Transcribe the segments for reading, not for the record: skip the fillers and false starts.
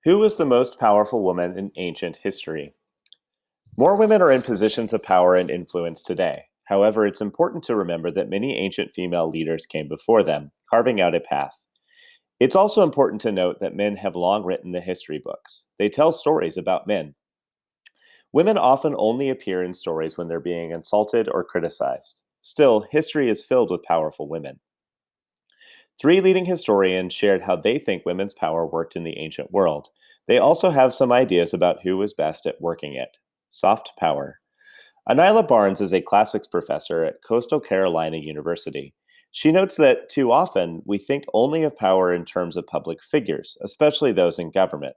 Who was the most powerful woman in ancient history? More women are in positions of power and influence today. However, it's important to remember that many ancient female leaders came before them, carving out a path. It's also important to note that men have long written the history books. They tell stories about men. Women often only appear in stories when they're being insulted or criticized. Still, history is filled with powerful women. Three leading historians shared how they think women's power worked in the ancient world. They also have some ideas about who was best at working it. Soft power. Anila Barnes is a classics professor at Coastal Carolina University. She notes that too often we think only of power in terms of public figures, especially those in government.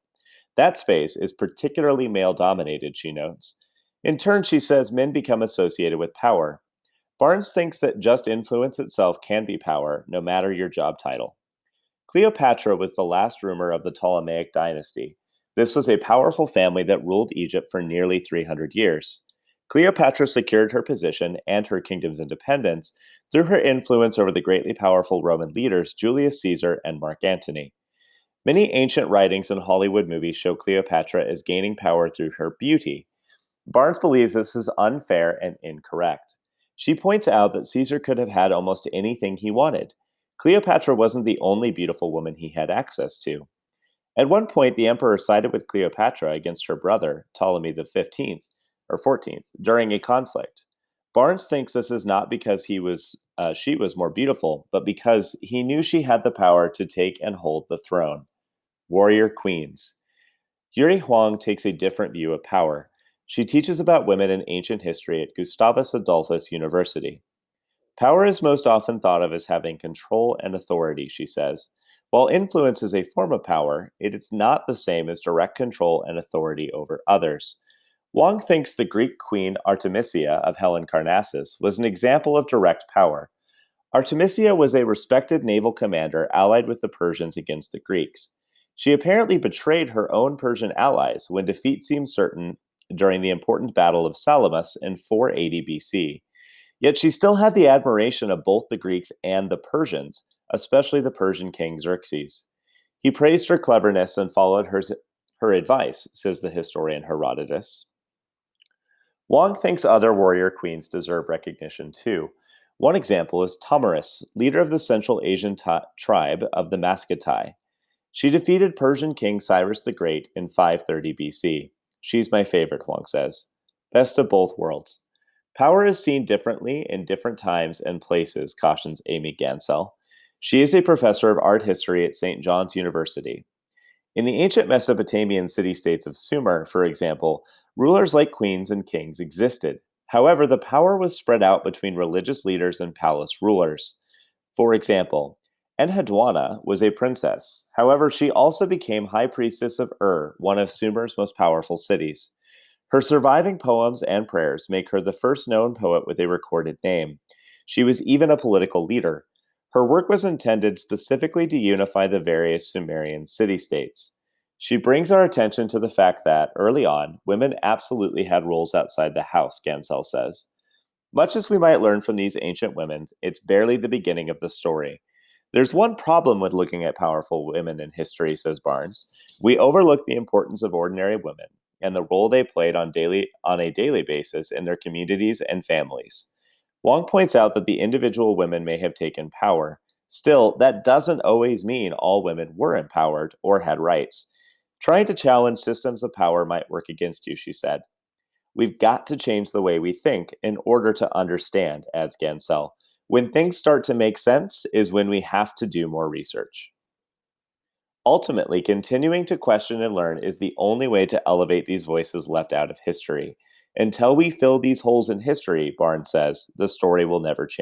That space is particularly male dominated, she notes. In turn, she says men become associated with power. Barnes thinks that just influence itself can be power, no matter your job title. Cleopatra was the last ruler of the Ptolemaic dynasty. This was a powerful family that ruled Egypt for nearly 300 years. Cleopatra secured her position and her kingdom's independence through her influence over the greatly powerful Roman leaders Julius Caesar and Mark Antony. Many ancient writings and Hollywood movies show Cleopatra as gaining power through her beauty. Barnes believes this is unfair and incorrect. She points out that Caesar could have had almost anything he wanted. Cleopatra wasn't the only beautiful woman he had access to. At one point, the emperor sided with Cleopatra against her brother, Ptolemy the 15th or 14th, during a conflict. Barnes thinks this is not because she was more beautiful, but because he knew she had the power to take and hold the throne. Warrior queens. Yuri Huang takes a different view of power. She teaches about women in ancient history at Gustavus Adolphus University. Power is most often thought of as having control and authority, she says. While influence is a form of power, it is not the same as direct control and authority over others. Wong thinks the Greek queen Artemisia of Halicarnassus was an example of direct power. Artemisia was a respected naval commander allied with the Persians against the Greeks. She apparently betrayed her own Persian allies when defeat seemed certain during the important Battle of Salamis in 480 BC. Yet she still had the admiration of both the Greeks and the Persians, especially the Persian king Xerxes. He praised her cleverness and followed her advice, says the historian Herodotus. Wang thinks other warrior queens deserve recognition too. One example is Tamaris, leader of the Central Asian tribe of the Maskatai. She defeated Persian King Cyrus the Great in 530 BC. She's my favorite, Wang says. Best of both worlds. Power is seen differently in different times and places, cautions Amy Gansell. She is a professor of art history at St. John's University. In the ancient Mesopotamian city states of Sumer, for example, rulers like queens and kings existed. However, the power was spread out between religious leaders and palace rulers. For example, Enheduanna was a princess. However, she also became high priestess of one of Sumer's most powerful cities. Her surviving poems and prayers make her the first known poet with a recorded name. She was even a political leader. Her work was intended specifically to unify the various Sumerian city-states. She brings our attention to the fact that, early on, women absolutely had roles outside the house, Gansell says. Much as we might learn from these ancient women, it's barely the beginning of the story. There's one problem with looking at powerful women in history, says Barnes. We overlook the importance of ordinary women and the role they played on a daily basis in their communities and families. Wong points out that the individual women may have taken power. Still, that doesn't always mean all women were empowered or had rights. Trying to challenge systems of power might work against you, she said. We've got to change the way we think in order to understand, adds Gansell. When things start to make sense is when we have to do more research. Ultimately, continuing to question and learn is the only way to elevate these voices left out of history. Until we fill these holes in history, Barnes says, the story will never change.